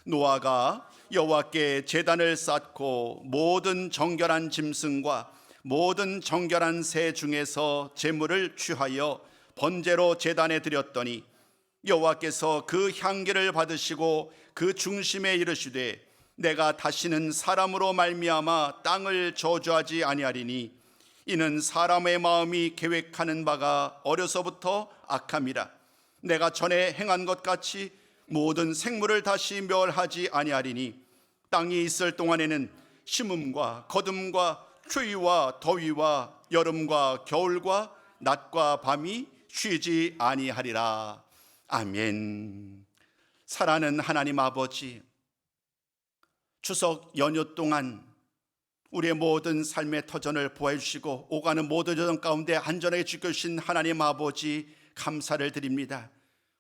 노아가 여호와께 제단을 쌓고 모든 정결한 짐승과 모든 정결한 새 중에서 제물을 취하여 번제로 제단에 드렸더니 여호와께서 그 향기를 받으시고 그 중심에 이르시되 내가 다시는 사람으로 말미암아 땅을 저주하지 아니하리니 이는 사람의 마음이 계획하는 바가 어려서부터 악함이라. 내가 전에 행한 것 같이 모든 생물을 다시 멸하지 아니하리니 땅이 있을 동안에는 심음과 거둠과 추위와 더위와 여름과 겨울과 낮과 밤이 쉬지 아니하리라. 아멘. 사랑하는 하나님 아버지, 추석 연휴 동안 우리의 모든 삶의 터전을 보호해 주시고 오가는 모든 여정 가운데 안전하게 지켜주신 하나님 아버지 감사를 드립니다.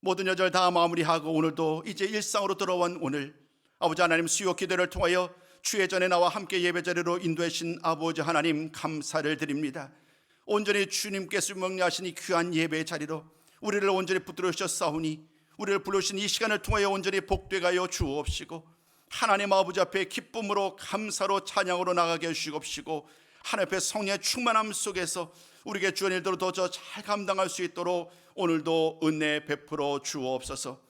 모든 여정을 다 마무리하고 오늘도 이제 일상으로 돌아온 오늘 아버지 하나님 수요 기도를 통하여 주의 전에 나와 함께 예배 자리로 인도해 주신 아버지 하나님 감사를 드립니다. 온전히 주님께서 명령하신 이 귀한 예배 자리로 우리를 온전히 붙들어 주셨사오니 우리를 부르신 이 시간을 통하여 온전히 복되가여 주옵시고 하나님 아버지 앞에 기쁨으로 감사로 찬양으로 나가게 해주시옵시고 하나님 앞에 성령의 충만함 속에서 우리에게 주한 일들을 더 잘 감당할 수 있도록 오늘도 은혜 베풀어 주옵소서.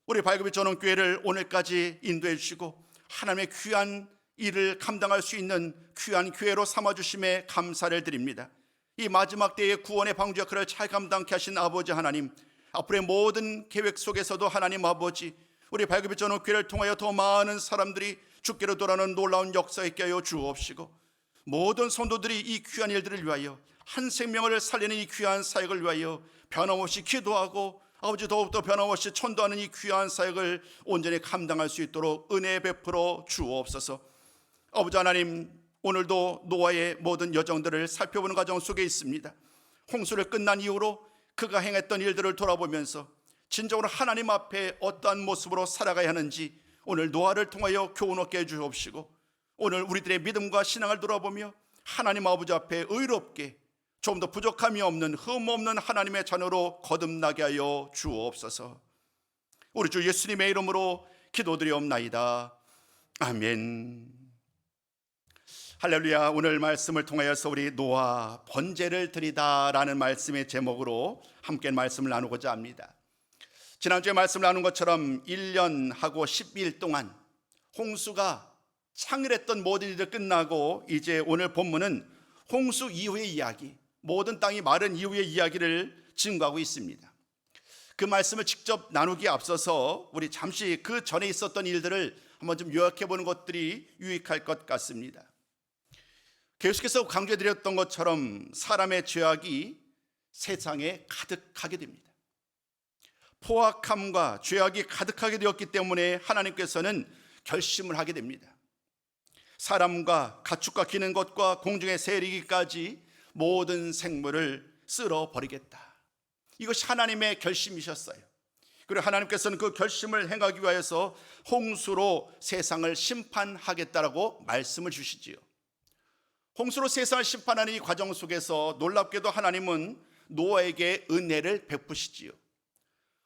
우리 발급의 전원교회를 오늘까지 인도해 주시고 하나님의 귀한 일을 감당할 수 있는 귀한 교회로 삼아주심에 감사를 드립니다. 이 마지막 때의 구원의 방주 역할을 잘 감당케 하신 아버지 하나님, 앞으로의 모든 계획 속에서도 하나님 아버지 우리 발급의 전원교회를 통하여 더 많은 사람들이 주께로 돌아오는 놀라운 역사 있게 하여 주옵시고 모든 성도들이 이 귀한 일들을 위하여 한 생명을 살리는 이 귀한 사역을 위하여 변함없이 기도하고 아버지 더욱더 변함없이 천도하는 이 귀한 사역을 온전히 감당할 수 있도록 은혜 베풀어 주옵소서. 아버지 하나님, 오늘도 노아의 모든 여정들을 살펴보는 과정 속에 있습니다. 홍수를 끝난 이후로 그가 행했던 일들을 돌아보면서 진정으로 하나님 앞에 어떠한 모습으로 살아가야 하는지 오늘 노아를 통하여 교훈 얻게 해주옵시고 오늘 우리들의 믿음과 신앙을 돌아보며 하나님 아버지 앞에 의롭게 좀 더 부족함이 없는 흠 없는 하나님의 자녀로 거듭나게 하여 주옵소서. 우리 주 예수님의 이름으로 기도드리옵나이다. 아멘. 할렐루야. 오늘 말씀을 통하여서 우리 노아 번제를 드리다라는 말씀의 제목으로 함께 말씀을 나누고자 합니다. 지난주에 말씀을 나눈 것처럼 1년하고 12일 동안 홍수가 창렬했던 모든 일들 끝나고 이제 오늘 본문은 홍수 이후의 이야기, 모든 땅이 마른 이후의 이야기를 증거하고 있습니다. 그 말씀을 직접 나누기에 앞서서 우리 잠시 그 전에 있었던 일들을 한번 좀 요약해 보는 것들이 유익할 것 같습니다. 계속해서 강조해 드렸던 것처럼 사람의 죄악이 세상에 가득하게 됩니다. 포악함과 죄악이 가득하게 되었기 때문에 하나님께서는 결심을 하게 됩니다. 사람과 가축과 기는 것과 공중의 새리기까지 모든 생물을 쓸어버리겠다. 이것이 하나님의 결심이셨어요. 그리고 하나님께서는 그 결심을 행하기 위해서 홍수로 세상을 심판하겠다라고 말씀을 주시지요. 홍수로 세상을 심판하는 이 과정 속에서 놀랍게도 하나님은 노아에게 은혜를 베푸시지요.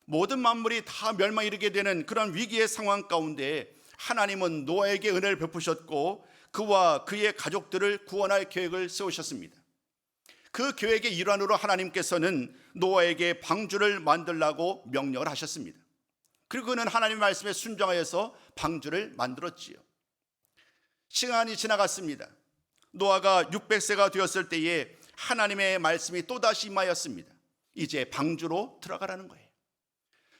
모든 만물이 다 멸망에 이르게 되는 그런 위기의 상황 가운데 하나님은 노아에게 은혜를 베푸셨고 그와 그의 가족들을 구원할 계획을 세우셨습니다. 그 계획의 일환으로 하나님께서는 노아에게 방주를 만들라고 명령을 하셨습니다. 그리고 그는 하나님의 말씀에 순종하여서 방주를 만들었지요. 시간이 지나갔습니다. 노아가 600세가 되었을 때에 하나님의 말씀이 또다시 임하였습니다. 이제 방주로 들어가라는 거예요.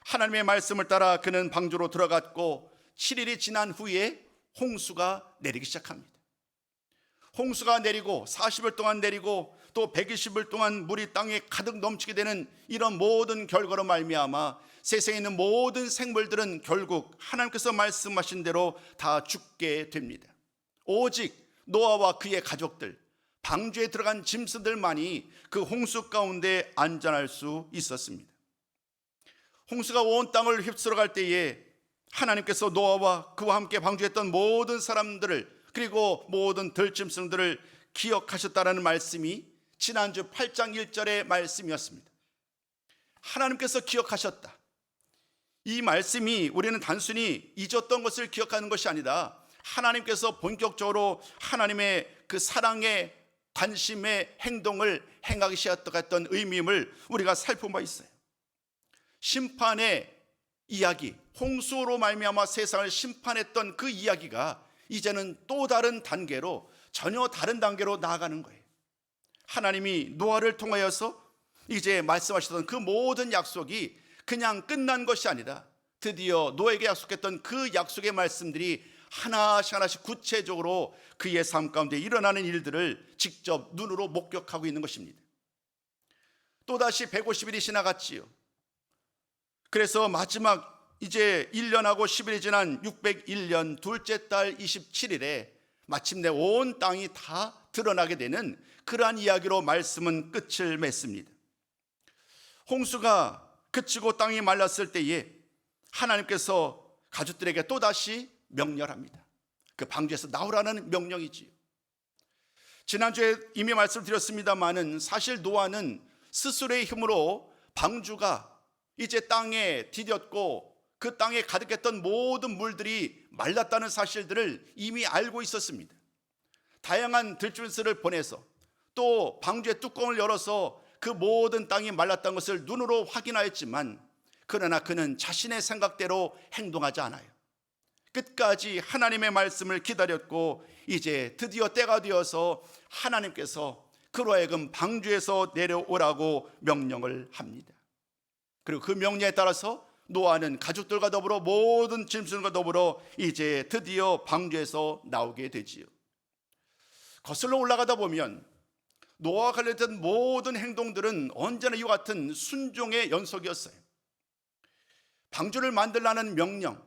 하나님의 말씀을 따라 그는 방주로 들어갔고 7일이 지난 후에 홍수가 내리기 시작합니다. 홍수가 내리고 40일 동안 내리고 또 120일 동안 물이 땅에 가득 넘치게 되는 이런 모든 결과로 말미암아 세상에 있는 모든 생물들은 결국 하나님께서 말씀하신 대로 다 죽게 됩니다. 오직 노아와 그의 가족들, 방주에 들어간 짐승들만이 그 홍수 가운데 안전할 수 있었습니다. 홍수가 온 땅을 휩쓸어 갈 때에 하나님께서 노아와 그와 함께 방주했던 모든 사람들을 그리고 모든 들짐승들을 기억하셨다라는 말씀이 지난주 8장 1절의 말씀이었습니다. 하나님께서 기억하셨다. 이 말씀이 우리는 단순히 잊었던 것을 기억하는 것이 아니다. 하나님께서 본격적으로 하나님의 그 사랑의 관심의 행동을 행하기 시작했던 의미임을 우리가 살펴본 바 있어요. 심판의 이야기, 홍수로 말미암아 세상을 심판했던 그 이야기가 이제는 또 다른 단계로, 전혀 다른 단계로 나아가는 거예요. 하나님이 노아를 통하여서 이제 말씀하셨던 그 모든 약속이 그냥 끝난 것이 아니라 드디어 노아에게 약속했던 그 약속의 말씀들이 하나씩 하나씩 구체적으로 그의 삶 가운데 일어나는 일들을 직접 눈으로 목격하고 있는 것입니다. 또다시 150일이 지나갔지요. 그래서 마지막 이제 1년하고 10일이 지난 601년 둘째 달 27일에 마침내 온 땅이 다 드러나게 되는 그러한 이야기로 말씀은 끝을 맺습니다. 홍수가 그치고 땅이 말랐을 때에 하나님께서 가족들에게 또다시 명령합니다. 그 방주에서 나오라는 명령이지요. 지난주에 이미 말씀드렸습니다마는 사실 노아는 스스로의 힘으로 방주가 이제 땅에 디뎠고 그 땅에 가득했던 모든 물들이 말랐다는 사실들을 이미 알고 있었습니다. 다양한 들짐승을 보내서 또 방주의 뚜껑을 열어서 그 모든 땅이 말랐다는 것을 눈으로 확인하였지만, 그러나 그는 자신의 생각대로 행동하지 않아요. 끝까지 하나님의 말씀을 기다렸고 이제 드디어 때가 되어서 하나님께서 그로 하여금 방주에서 내려오라고 명령을 합니다. 그리고 그 명령에 따라서 노아는 가족들과 더불어 모든 짐승과 더불어 이제 드디어 방주에서 나오게 되지요. 거슬러 올라가다 보면 노아와 관련된 모든 행동들은 언제나 이와 같은 순종의 연속이었어요. 방주를 만들라는 명령,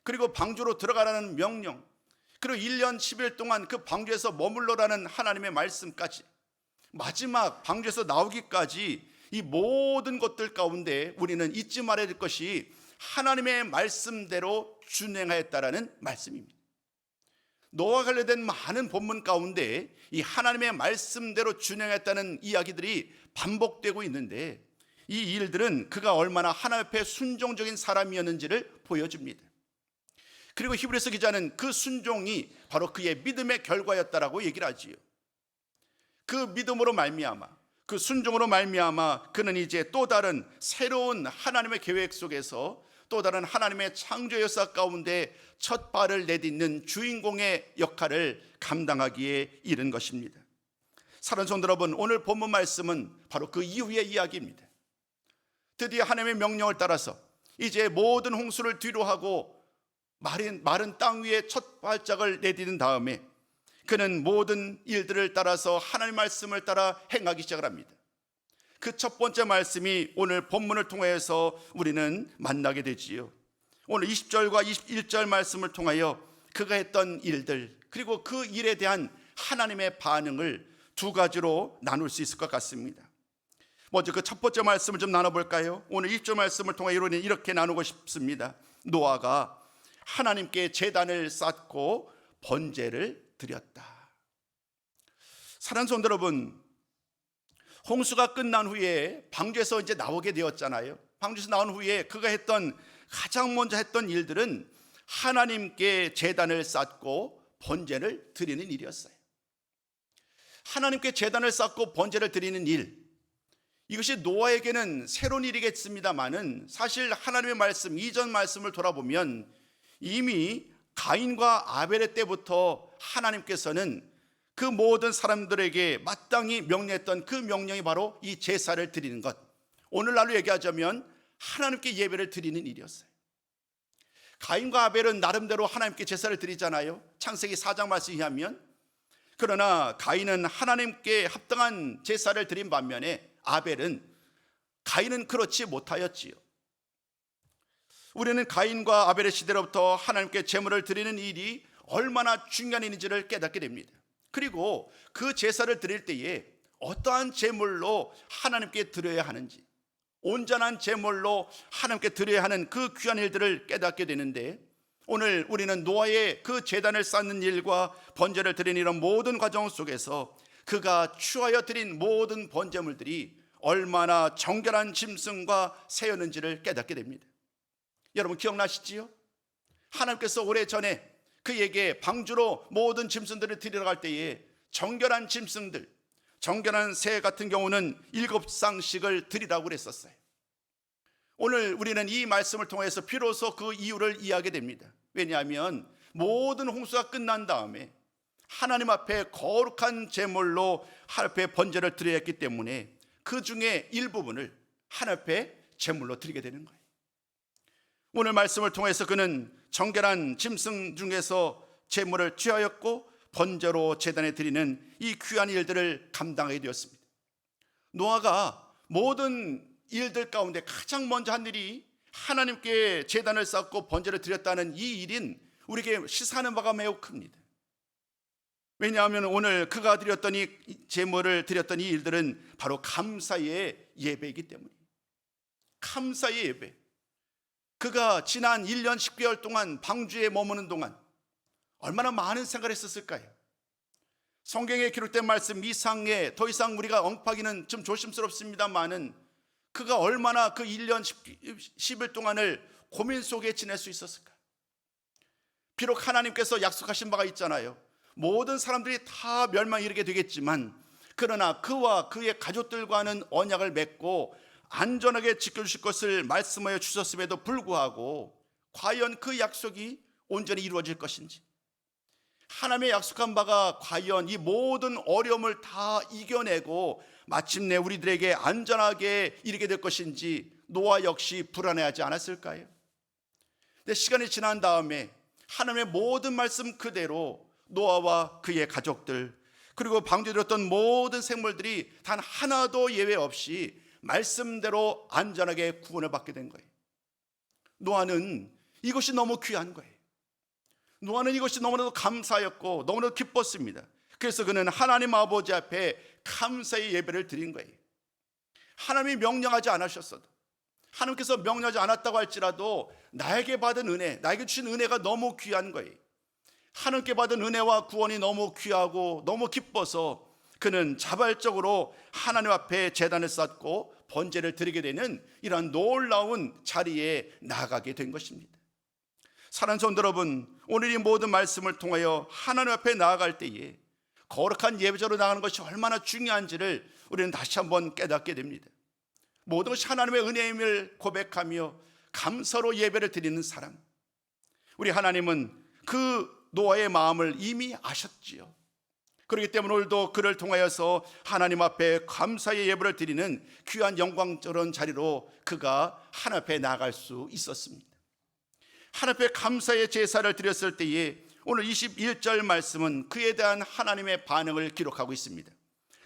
그리고 방주로 들어가라는 명령, 그리고 1년 10일 동안 그 방주에서 머물러라는 하나님의 말씀까지, 마지막 방주에서 나오기까지 이 모든 것들 가운데 우리는 잊지 말아야 될 것이 하나님의 말씀대로 준행하였다라는 말씀입니다. 노아와 관련된 많은 본문 가운데 이 하나님의 말씀대로 준행했다는 이야기들이 반복되고 있는데, 이 일들은 그가 얼마나 하나님 앞에 순종적인 사람이었는지를 보여줍니다. 그리고 히브리서 기자는 그 순종이 바로 그의 믿음의 결과였다라고 얘기를 하지요. 그 믿음으로 말미암아, 그 순종으로 말미암아 그는 이제 또 다른 새로운 하나님의 계획 속에서 또 다른 하나님의 창조 역사 가운데 첫 발을 내딛는 주인공의 역할을 감당하기에 이른 것입니다. 사랑하는 성도 여러분, 오늘 본문 말씀은 바로 그 이후의 이야기입니다. 드디어 하나님의 명령을 따라서 이제 모든 홍수를 뒤로하고 마른 땅 위에 첫 발짝을 내딛은 다음에 그는 모든 일들을 따라서 하나님의 말씀을 따라 행하기 시작을 합니다. 그 첫 번째 말씀이 오늘 본문을 통해서 우리는 만나게 되지요. 오늘 20절과 21절 말씀을 통하여 그가 했던 일들, 그리고 그 일에 대한 하나님의 반응을 두 가지로 나눌 수 있을 것 같습니다. 먼저 그 첫 번째 말씀을 좀 나눠볼까요? 오늘 1절 말씀을 통해 이렇게 나누고 싶습니다. 노아가 하나님께 제단을 쌓고 번제를 드렸다. 사랑하는 성도 여러분, 홍수가 끝난 후에 방주에서 이제 나오게 되었잖아요. 방주에서 나온 후에 그가 가장 먼저 했던 일들은 하나님께 제단을 쌓고 번제를 드리는 일이었어요. 하나님께 제단을 쌓고 번제를 드리는 일, 이것이 노아에게는 새로운 일이겠습니다마는 사실 하나님의 말씀, 이전 말씀을 돌아보면 이미 가인과 아벨의 때부터 하나님께서는 그 모든 사람들에게 마땅히 명령했던 그 명령이 바로 이 제사를 드리는 것, 오늘날로 얘기하자면 하나님께 예배를 드리는 일이었어요. 가인과 아벨은 나름대로 하나님께 제사를 드리잖아요. 창세기 4장 말씀에 의하면. 그러나 가인은 하나님께 합당한 제사를 드린 반면에 가인은 그렇지 못하였지요. 우리는 가인과 아벨의 시대로부터 하나님께 제물을 드리는 일이 얼마나 중요한 일인지를 깨닫게 됩니다. 그리고 그 제사를 드릴 때에 어떠한 제물로 하나님께 드려야 하는지, 온전한 제물로 하나님께 드려야 하는 그 귀한 일들을 깨닫게 되는데, 오늘 우리는 노아의 그 제단을 쌓는 일과 번제를 드리는 이런 모든 과정 속에서 그가 취하여 드린 모든 번제물들이 얼마나 정결한 짐승과 새였는지를 깨닫게 됩니다. 여러분 기억나시지요? 하나님께서 오래전에 그에게 방주로 모든 짐승들을 데리러 갈 때에 정결한 짐승들, 정결한 새 같은 경우는 7쌍씩을 드리라고 그랬었어요. 오늘 우리는 이 말씀을 통해서 비로소 그 이유를 이해하게 됩니다. 왜냐하면 모든 홍수가 끝난 다음에 하나님 앞에 거룩한 제물로 하나님 앞에 번제를 드려야 했기 때문에 그 중에 일부분을 하나님 앞에 제물로 드리게 되는 거예요. 오늘 말씀을 통해서 그는 정결한 짐승 중에서 제물을 취하였고 번제로 제단에 드리는 이 귀한 일들을 감당하게 되었습니다. 노아가 모든 일들 가운데 가장 먼저 한 일이 하나님께 제단을 쌓고 번제를 드렸다는 이 일인 우리에게 시사하는 바가 매우 큽니다. 왜냐하면 오늘 그가 드렸던 이 제물을 드렸던 이 일들은 바로 감사의 예배이기 때문이에요. 감사의 예배. 그가 지난 1년 10개월 동안 방주에 머무는 동안 얼마나 많은 생각을 했었을까요? 성경에 기록된 말씀 이상에 더 이상 우리가 언급하기는 좀 조심스럽습니다만은 그가 얼마나 그 1년 10일 동안을 고민 속에 지낼 수 있었을까? 비록 하나님께서 약속하신 바가 있잖아요. 모든 사람들이 다 멸망에 이르게 되겠지만 그러나 그와 그의 가족들과는 언약을 맺고 안전하게 지켜주실 것을 말씀하여 주셨음에도 불구하고 과연 그 약속이 온전히 이루어질 것인지, 하나님의 약속한 바가 과연 이 모든 어려움을 다 이겨내고 마침내 우리들에게 안전하게 이르게 될 것인지 노아 역시 불안해하지 않았을까요? 근데 시간이 지난 다음에 하나님의 모든 말씀 그대로 노아와 그의 가족들 그리고 방주에 들었던 모든 생물들이 단 하나도 예외 없이 말씀대로 안전하게 구원을 받게 된 거예요. 노아는 이것이 너무 귀한 거예요. 노아는 이것이 너무나도 감사였고 너무나도 기뻤습니다. 그래서 그는 하나님 아버지 앞에 감사의 예배를 드린 거예요. 하나님이 명령하지 않으셨어도, 하나님께서 명령하지 않았다고 할지라도 나에게 받은 은혜, 나에게 주신 은혜가 너무 귀한 거예요. 하나님께 받은 은혜와 구원이 너무 귀하고 너무 기뻐서 그는 자발적으로 하나님 앞에 제단을 쌓고 번제를 드리게 되는 이러한 놀라운 자리에 나아가게 된 것입니다. 사랑하는 성도 여러분, 오늘 이 모든 말씀을 통하여 하나님 앞에 나아갈 때에 거룩한 예배자로 나가는 것이 얼마나 중요한지를 우리는 다시 한번 깨닫게 됩니다. 모든 것이 하나님의 은혜임을 고백하며 감사로 예배를 드리는 사람, 우리 하나님은 그 노아의 마음을 이미 아셨지요. 그렇기 때문에 오늘도 그를 통하여서 하나님 앞에 감사의 예배를 드리는 귀한 영광스러운 자리로 그가 하나님 앞에 나아갈 수 있었습니다. 하나님 앞에 감사의 제사를 드렸을 때에 오늘 21절 말씀은 그에 대한 하나님의 반응을 기록하고 있습니다.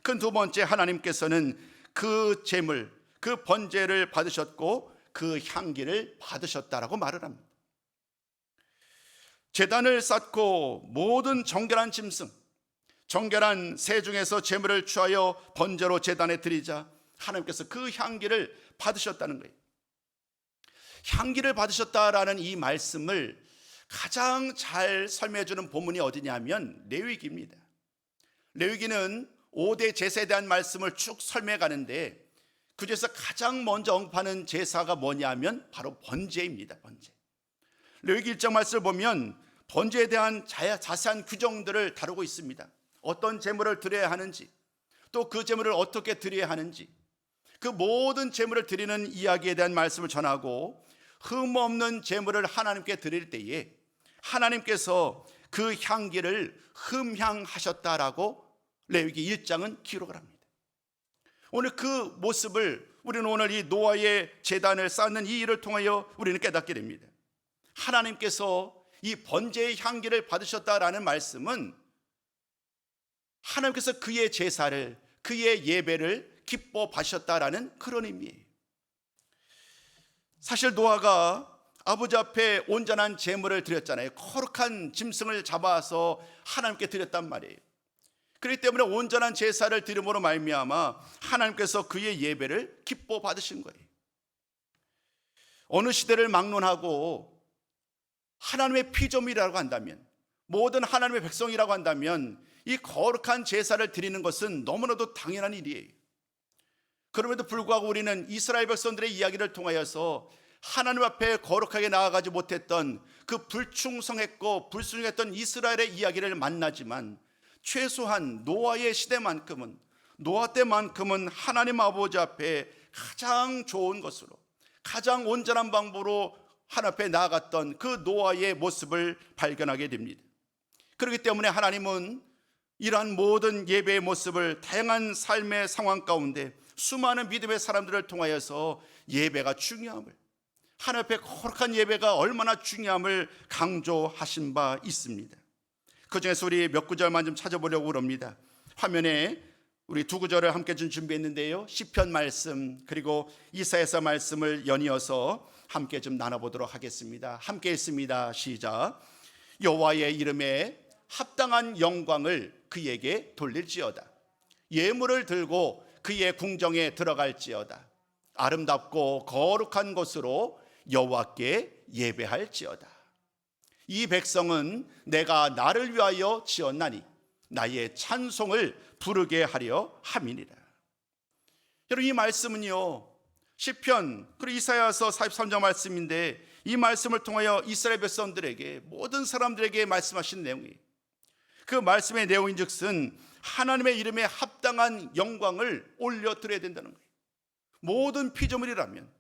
그 두 번째, 하나님께서는 그 제물, 그 번제를 받으셨고 그 향기를 받으셨다라고 말을 합니다. 제단을 쌓고 모든 정결한 짐승, 정결한 새 중에서 제물을 취하여 번제로 제단에 드리자 하나님께서 그 향기를 받으셨다는 거예요. 향기를 받으셨다라는 이 말씀을 가장 잘 설명해 주는 본문이 어디냐면 레위기입니다. 레위기는 5대 제사에 대한 말씀을 쭉 설명해 가는데 그 중에서 가장 먼저 언급하는 제사가 뭐냐면 바로 번제입니다. 번제. 레위기 1장 말씀을 보면 번제에 대한 자세한 규정들을 다루고 있습니다. 어떤 제물을 드려야 하는지, 또 그 제물을 어떻게 드려야 하는지, 그 모든 제물을 드리는 이야기에 대한 말씀을 전하고 흠없는 제물을 하나님께 드릴 때에 하나님께서 그 향기를 흠향하셨다라고 레위기 1장은 기록을 합니다. 오늘 그 모습을 우리는 오늘 이 노아의 제단을 쌓는 이 일을 통하여 우리는 깨닫게 됩니다. 하나님께서 이 번제의 향기를 받으셨다라는 말씀은 하나님께서 그의 제사를, 그의 예배를 기뻐 받으셨다라는 그런 의미예요. 사실 노아가 아버지 앞에 온전한 제물을 드렸잖아요. 거룩한 짐승을 잡아서 하나님께 드렸단 말이에요. 그렇기 때문에 온전한 제사를 드림으로 말미암아 하나님께서 그의 예배를 기뻐 받으신 거예요. 어느 시대를 막론하고 하나님의 피조물이라고 한다면, 모든 하나님의 백성이라고 한다면 이 거룩한 제사를 드리는 것은 너무나도 당연한 일이에요. 그럼에도 불구하고 우리는 이스라엘 백성들의 이야기를 통하여서 하나님 앞에 거룩하게 나아가지 못했던 그 불충성했고 불순종했던 이스라엘의 이야기를 만나지만 최소한 노아의 시대만큼은, 노아 때만큼은 하나님 아버지 앞에 가장 좋은 것으로, 가장 온전한 방법으로 하나님 앞에 나아갔던 그 노아의 모습을 발견하게 됩니다. 그렇기 때문에 하나님은 이러한 모든 예배의 모습을 다양한 삶의 상황 가운데 수많은 믿음의 사람들을 통하여서 예배가 중요함을, 하나님 앞에 거룩한 예배가 얼마나 중요함을 강조하신 바 있습니다. 그 중에서 우리 몇 구절만 좀 찾아보려고 합니다. 화면에 우리 두 구절을 함께 좀 준비했는데요, 시편 말씀 그리고 이사야서 말씀을 연이어서 함께 좀 나눠보도록 하겠습니다. 함께 읽습니다. 시작. 여호와의 이름에 합당한 영광을 그에게 돌릴지어다. 예물을 들고 그의 궁정에 들어갈지어다. 아름답고 거룩한 곳으로 여호와께 예배할지어다. 이 백성은 내가 나를 위하여 지었나니 나의 찬송을 부르게 하려 함이니라. 여러분, 이 말씀은요, 시편 그리고 이사야서 43장 말씀인데, 이 말씀을 통하여 이스라엘 백성들에게, 모든 사람들에게 말씀하신 내용이에요. 그 말씀의 내용인즉슨 하나님의 이름에 합당한 영광을 올려드려야 된다는 거예요. 모든 피조물이라면,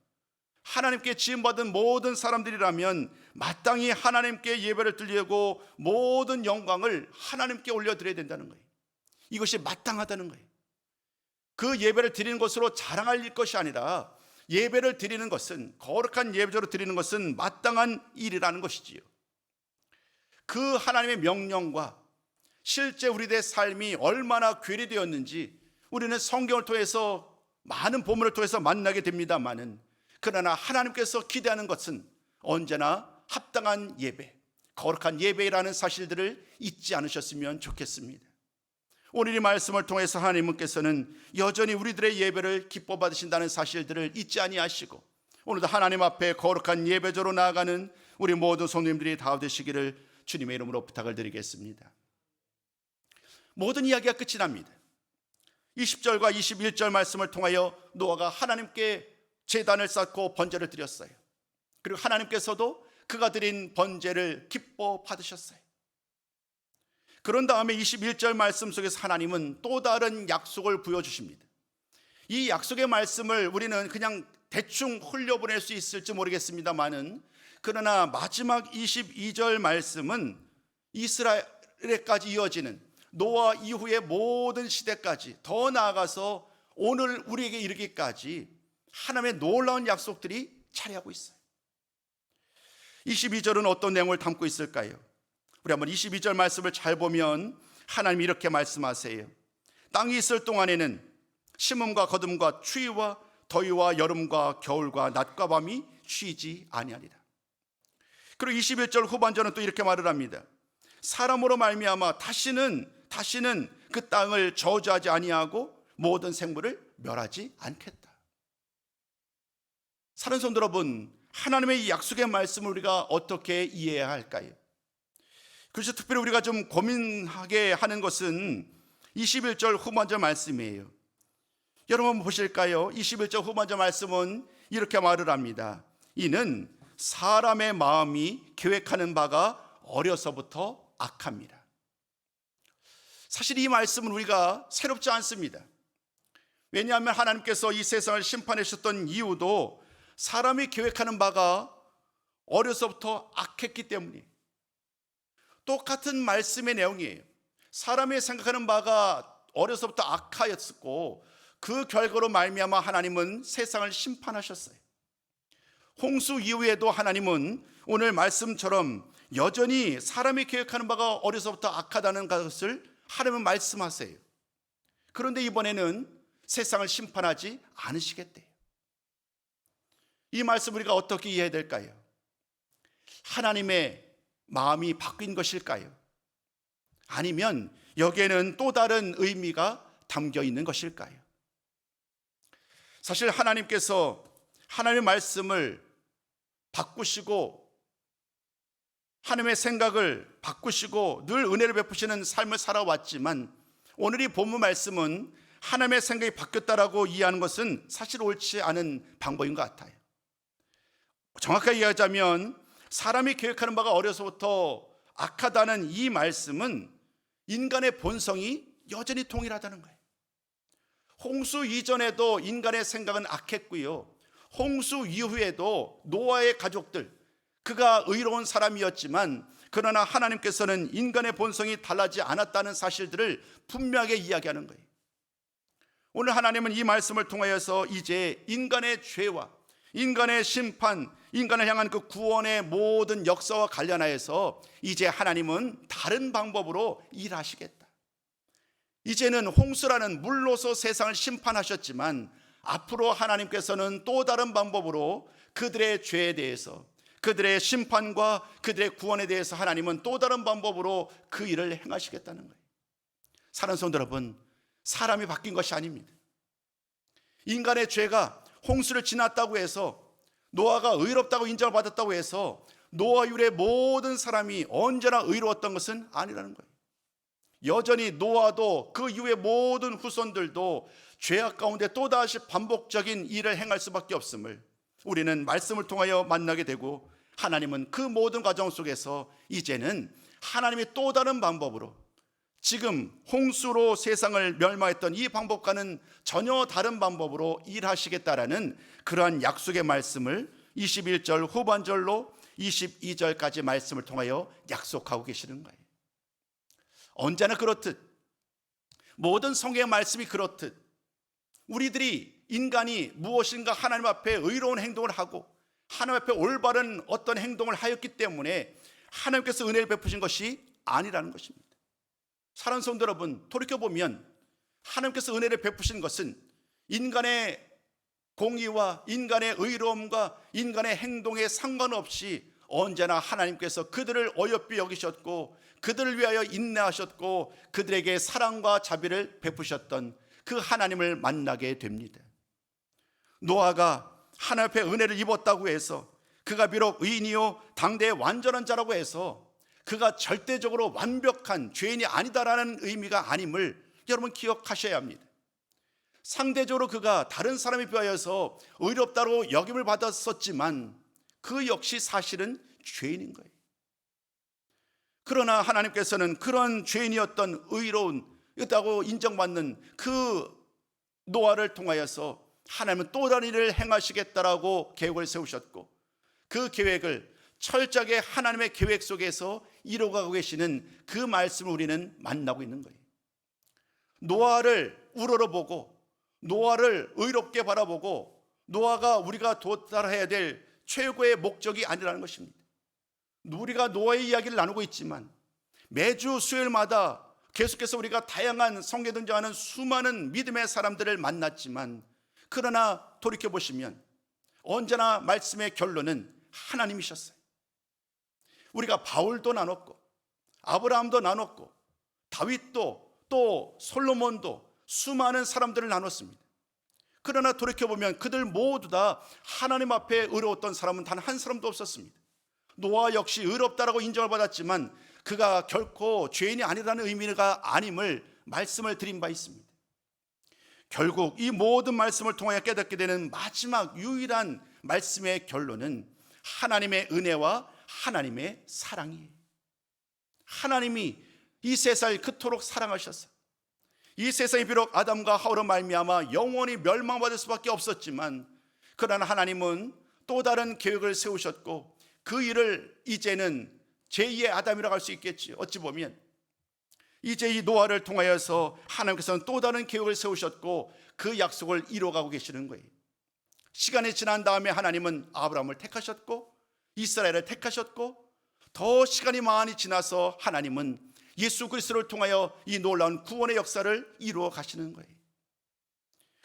하나님께 지음받은 모든 사람들이라면 마땅히 하나님께 예배를 드리고 모든 영광을 하나님께 올려드려야 된다는 거예요. 이것이 마땅하다는 거예요. 그 예배를 드리는 것으로 자랑할 것이 아니라, 예배를 드리는 것은, 거룩한 예배로 드리는 것은 마땅한 일이라는 것이지요. 그 하나님의 명령과 실제 우리들의 삶이 얼마나 괴리되었는지 우리는 성경을 통해서, 많은 본문을 통해서 만나게 됩니다마는, 그러나 하나님께서 기대하는 것은 언제나 합당한 예배, 거룩한 예배라는 사실들을 잊지 않으셨으면 좋겠습니다. 오늘 이 말씀을 통해서 하나님께서는 여전히 우리들의 예배를 기뻐 받으신다는 사실들을 잊지 아니하시고, 오늘도 하나님 앞에 거룩한 예배조로 나아가는 우리 모든 성도님들이 다 되시기를 주님의 이름으로 부탁을 드리겠습니다. 모든 이야기가 끝이 납니다. 20절과 21절 말씀을 통하여 노아가 하나님께 제단을 쌓고 번제를 드렸어요. 그리고 하나님께서도 그가 드린 번제를 기뻐 받으셨어요. 그런 다음에 21절 말씀 속에서 하나님은 또 다른 약속을 부여주십니다. 이 약속의 말씀을 우리는 그냥 대충 흘려보낼 수 있을지 모르겠습니다만은, 그러나 마지막 22절 말씀은 이스라엘에까지 이어지는 노아 이후의 모든 시대까지, 더 나아가서 오늘 우리에게 이르기까지 하나님의 놀라운 약속들이 차례하고 있어요. 22절은 어떤 내용을 담고 있을까요? 우리 한번 22절 말씀을 잘 보면 하나님이 이렇게 말씀하세요. 땅이 있을 동안에는 심음과 거둠과 추위와 더위와 여름과 겨울과 낮과 밤이 쉬지 아니하리라. 그리고 21절 후반절은 또 이렇게 말을 합니다. 사람으로 말미암아 다시는 그 땅을 저주하지 아니하고 모든 생물을 멸하지 않겠다. 사랑하는 성도 여러분, 하나님의 이 약속의 말씀을 우리가 어떻게 이해해야 할까요? 그래서 특별히 우리가 좀 고민하게 하는 것은 21절 후반절 말씀이에요. 여러분 한번 보실까요? 21절 후반절 말씀은 이렇게 말을 합니다. 이는 사람의 마음이 계획하는 바가 어려서부터 악합니다. 사실 이 말씀은 우리가 새롭지 않습니다. 왜냐하면 하나님께서 이 세상을 심판하셨던 이유도 사람이 계획하는 바가 어려서부터 악했기 때문이에요. 똑같은 말씀의 내용이에요. 사람이 생각하는 바가 어려서부터 악하였고, 그 결과로 말미암아 하나님은 세상을 심판하셨어요. 홍수 이후에도 하나님은 오늘 말씀처럼 여전히 사람이 계획하는 바가 어려서부터 악하다는 것을 하나님은 말씀하세요. 그런데 이번에는 세상을 심판하지 않으시겠대요. 이 말씀 우리가 어떻게 이해해야 될까요? 하나님의 마음이 바뀐 것일까요? 아니면 여기에는 또 다른 의미가 담겨 있는 것일까요? 사실 하나님께서 하나님의 말씀을 바꾸시고 하나님의 생각을 바꾸시고 늘 은혜를 베푸시는 삶을 살아왔지만, 오늘 이 본문 말씀은 하나님의 생각이 바뀌었다라고 이해하는 것은 사실 옳지 않은 방법인 것 같아요. 정확하게 이야기하자면 사람이 계획하는 바가 어려서부터 악하다는 이 말씀은 인간의 본성이 여전히 동일하다는 거예요. 홍수 이전에도 인간의 생각은 악했고요, 홍수 이후에도 노아의 가족들, 그가 의로운 사람이었지만 그러나 하나님께서는 인간의 본성이 달라지지 않았다는 사실들을 분명하게 이야기하는 거예요. 오늘 하나님은 이 말씀을 통하여서 이제 인간의 죄와 인간의 심판, 인간을 향한 그 구원의 모든 역사와 관련하여서 이제 하나님은 다른 방법으로 일하시겠다. 이제는 홍수라는 물로서 세상을 심판하셨지만 앞으로 하나님께서는 또 다른 방법으로 그들의 죄에 대해서, 그들의 심판과 그들의 구원에 대해서 하나님은 또 다른 방법으로 그 일을 행하시겠다는 거예요. 사랑하는 성도 여러분, 사람이 바뀐 것이 아닙니다. 인간의 죄가 홍수를 지났다고 해서, 노아가 의롭다고 인정을 받았다고 해서 노아 이후의 모든 사람이 언제나 의로웠던 것은 아니라는 거예요. 여전히 노아도 그 이후의 모든 후손들도 죄악 가운데 또다시 반복적인 일을 행할 수밖에 없음을 우리는 말씀을 통하여 만나게 되고, 하나님은 그 모든 과정 속에서 이제는 하나님이 또 다른 방법으로, 지금 홍수로 세상을 멸망했던 이 방법과는 전혀 다른 방법으로 일하시겠다라는 그러한 약속의 말씀을 21절 후반절로 22절까지 말씀을 통하여 약속하고 계시는 거예요. 언제나 그렇듯, 모든 성경의 말씀이 그렇듯, 우리들이 인간이 무엇인가 하나님 앞에 의로운 행동을 하고 하나님 앞에 올바른 어떤 행동을 하였기 때문에 하나님께서 은혜를 베푸신 것이 아니라는 것입니다. 사랑하는 성도 여러분, 돌이켜보면 하나님께서 은혜를 베푸신 것은 인간의 공의와 인간의 의로움과 인간의 행동에 상관없이 언제나 하나님께서 그들을 어여삐 여기셨고 그들을 위하여 인내하셨고 그들에게 사랑과 자비를 베푸셨던 그 하나님을 만나게 됩니다. 노아가 하나님 앞에 은혜를 입었다고 해서 그가 비록 의인이요 당대의 완전한 자라고 해서 그가 절대적으로 완벽한 죄인이 아니다라는 의미가 아님을 여러분 기억하셔야 합니다. 상대적으로 그가 다른 사람에 비하여서 의롭다고 여김을 받았었지만 그 역시 사실은 죄인인 거예요. 그러나 하나님께서는 그런 죄인이었던 의로운다고 인정받는 그 노아를 통하여서 하나님은 또 다른 일을 행하시겠다라고 계획을 세우셨고, 그 계획을 철저하게 하나님의 계획 속에서 이루어가고 계시는 그 말씀을 우리는 만나고 있는 거예요. 노아를 우러러보고 노아를 의롭게 바라보고 노아가 우리가 도달해야 될 최고의 목적이 아니라는 것입니다. 우리가 노아의 이야기를 나누고 있지만 매주 수요일마다 계속해서 우리가 다양한 성경에 등장하는 수많은 믿음의 사람들을 만났지만, 그러나 돌이켜보시면 언제나 말씀의 결론은 하나님이셨어요. 우리가 바울도 나눴고 아브라함도 나눴고 다윗도 또 솔로몬도 수많은 사람들을 나눴습니다. 그러나 돌이켜보면 그들 모두 다 하나님 앞에 의로웠던 사람은 단 한 사람도 없었습니다. 노아 역시 의롭다라고 인정을 받았지만 그가 결코 죄인이 아니라는 의미가 아님을 말씀을 드린 바 있습니다. 결국 이 모든 말씀을 통하여 깨닫게 되는 마지막 유일한 말씀의 결론은 하나님의 은혜와 하나님의 사랑이에요. 하나님이 이 세상을 그토록 사랑하셨어요. 이 세상이 비록 아담과 하와로 말미암아 영원히 멸망받을 수밖에 없었지만, 그러나 하나님은 또 다른 계획을 세우셨고 그 일을 이제는 제2의 아담이라고 할 수 있겠지요. 어찌 보면 이제 이 노아를 통하여서 하나님께서는 또 다른 계획을 세우셨고 그 약속을 이루어가고 계시는 거예요. 시간이 지난 다음에 하나님은 아브라함을 택하셨고 이스라엘을 택하셨고, 더 시간이 많이 지나서 하나님은 예수 그리스도를 통하여 이 놀라운 구원의 역사를 이루어 가시는 거예요.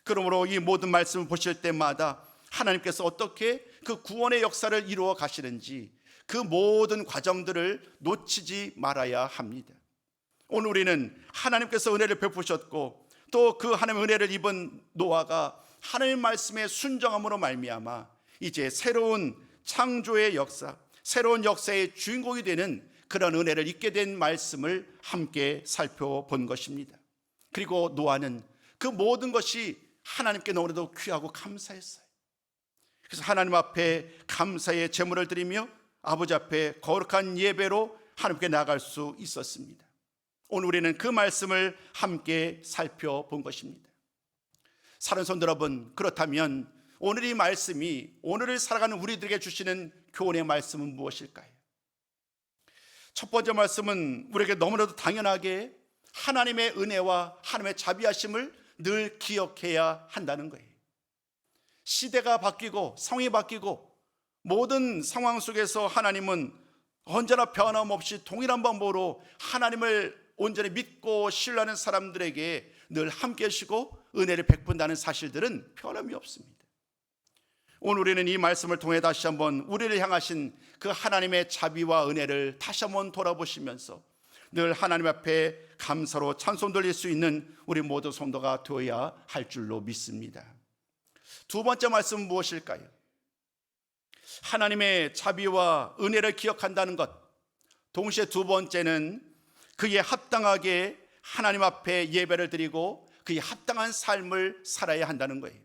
그러므로 이 모든 말씀을 보실 때마다 하나님께서 어떻게 그 구원의 역사를 이루어 가시는지 그 모든 과정들을 놓치지 말아야 합니다. 오늘 우리는 하나님께서 은혜를 베푸셨고 또 그 하나님의 은혜를 입은 노아가 하나님의 말씀에 순종함으로 말미암아 이제 새로운 창조의 역사, 새로운 역사의 주인공이 되는 그런 은혜를 입게 된 말씀을 함께 살펴본 것입니다. 그리고 노아는 그 모든 것이 하나님께 너무나도 귀하고 감사했어요. 그래서 하나님 앞에 감사의 제물을 드리며 아버지 앞에 거룩한 예배로 하나님께 나아갈 수 있었습니다. 오늘 우리는 그 말씀을 함께 살펴본 것입니다. 사랑하는 성도 여러분, 그렇다면 오늘 이 말씀이 오늘을 살아가는 우리들에게 주시는 교훈의 말씀은 무엇일까요? 첫 번째 말씀은 우리에게 너무나도 당연하게 하나님의 은혜와 하나님의 자비하심을 늘 기억해야 한다는 거예요. 시대가 바뀌고 상황이 바뀌고 모든 상황 속에서 하나님은 언제나 변함없이 동일한 방법으로 하나님을 온전히 믿고 신뢰하는 사람들에게 늘 함께 하시고 은혜를 베푼다는 사실들은 변함이 없습니다. 오늘 우리는 이 말씀을 통해 다시 한번 우리를 향하신 그 하나님의 자비와 은혜를 다시 한번 돌아보시면서 늘 하나님 앞에 감사로 찬송 돌릴 수 있는 우리 모두 성도가 되어야 할 줄로 믿습니다. 두 번째 말씀은 무엇일까요? 하나님의 자비와 은혜를 기억한다는 것, 동시에 두 번째는 그에 합당하게 하나님 앞에 예배를 드리고 그에 합당한 삶을 살아야 한다는 거예요.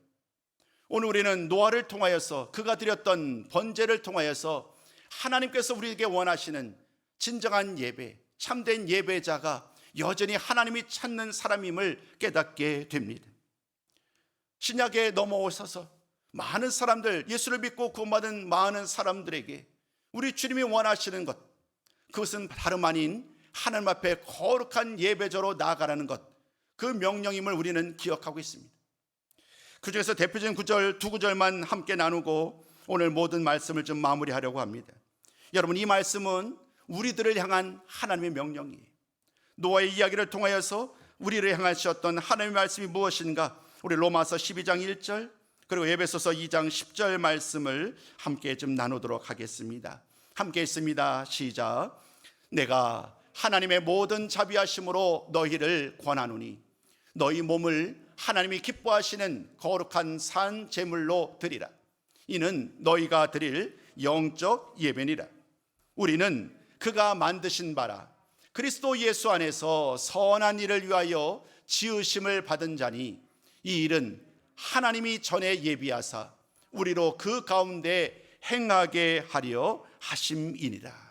오늘 우리는 노아를 통하여서 그가 드렸던 번제를 통하여서 하나님께서 우리에게 원하시는 진정한 예배, 참된 예배자가 여전히 하나님이 찾는 사람임을 깨닫게 됩니다. 신약에 넘어오셔서 많은 사람들, 예수를 믿고 구원받은 많은 사람들에게 우리 주님이 원하시는 것, 그것은 다름 아닌 하나님 앞에 거룩한 예배자로 나아가라는 것, 그 명령임을 우리는 기억하고 있습니다. 그 중에서 대표적인 구절, 두 구절만 함께 나누고 오늘 모든 말씀을 좀 마무리하려고 합니다. 여러분, 이 말씀은 우리들을 향한 하나님의 명령이에요. 노아의 이야기를 통하여서 우리를 향하셨던 하나님의 말씀이 무엇인가? 우리 로마서 12장 1절 그리고 에베소서 2장 10절 말씀을 함께 좀 나누도록 하겠습니다. 함께 있습니다. 시작. 내가 하나님의 모든 자비하심으로 너희를 권하노니 너희 몸을 하나님이 기뻐하시는 거룩한 산 제물로 드리라. 이는 너희가 드릴 영적 예배니라. 우리는 그가 만드신 바라 그리스도 예수 안에서 선한 일을 위하여 지으심을 받은 자니 이 일은 하나님이 전에 예비하사 우리로 그 가운데 행하게 하려 하심이니라.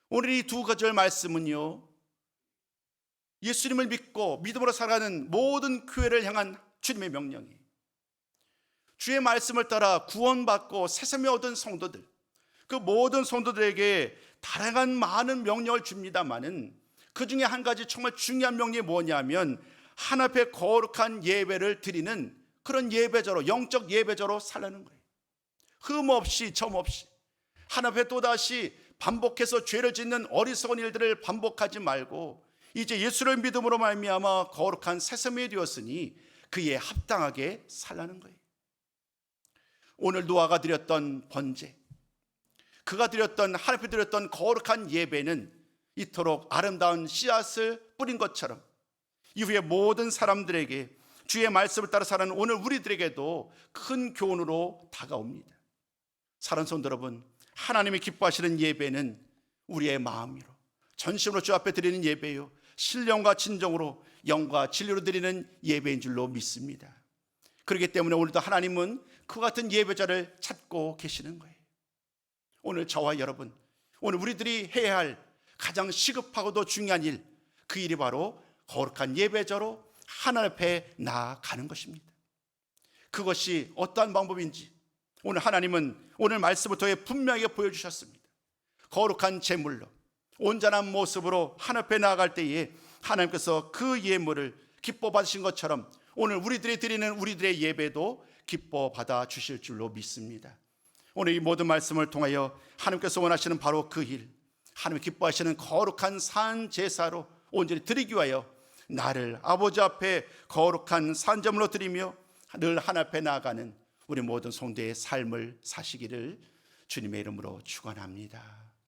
오늘 이 두 구절 말씀은요, 예수님을 믿고 믿음으로 살아가는 모든 교회를 향한 주님의 명령이에요. 주의 말씀을 따라 구원받고 새생명 얻은 성도들, 그 모든 성도들에게 다양한 많은 명령을 줍니다마는 그 중에 한 가지 정말 중요한 명령이 뭐냐면 하나님 앞에 거룩한 예배를 드리는 그런 예배자로, 영적 예배자로 살라는 거예요. 흠 없이 점 없이 하나님 앞에 또다시 반복해서 죄를 짓는 어리석은 일들을 반복하지 말고 이제 예수를 믿음으로 말미암아 거룩한 새 생명이 되었으니 그에 합당하게 살라는 거예요. 오늘 노아가 드렸던 번제, 그가 드렸던 하나님 앞에 드렸던 거룩한 예배는 이토록 아름다운 씨앗을 뿌린 것처럼 이후에 모든 사람들에게 주의 말씀을 따라 살아가는 오늘 우리들에게도 큰 교훈으로 다가옵니다. 사랑하는 성도 여러분, 하나님이 기뻐하시는 예배는 우리의 마음으로 전심으로 주 앞에 드리는 예배요, 신령과 진정으로 영과 진리로 드리는 예배인 줄로 믿습니다. 그렇기 때문에 오늘도 하나님은 그 같은 예배자를 찾고 계시는 거예요. 오늘 저와 여러분, 오늘 우리들이 해야 할 가장 시급하고도 중요한 일, 그 일이 바로 거룩한 예배자로 하나님 앞에 나아가는 것입니다. 그것이 어떠한 방법인지 오늘 하나님은 오늘 말씀을 통해 분명하게 보여주셨습니다. 거룩한 제물로 온전한 모습으로 하나님 앞에 나아갈 때에 하나님께서 그 예물을 기뻐 받으신 것처럼 오늘 우리들이 드리는 우리들의 예배도 기뻐 받아 주실 줄로 믿습니다. 오늘 이 모든 말씀을 통하여 하나님께서 원하시는 바로 그 일, 하나님 기뻐하시는 거룩한 산 제사로 온전히 드리기 위하여 나를 아버지 앞에 거룩한 산제물로 드리며 늘 하나님 앞에 나아가는 우리 모든 성도의 삶을 사시기를 주님의 이름으로 축원합니다.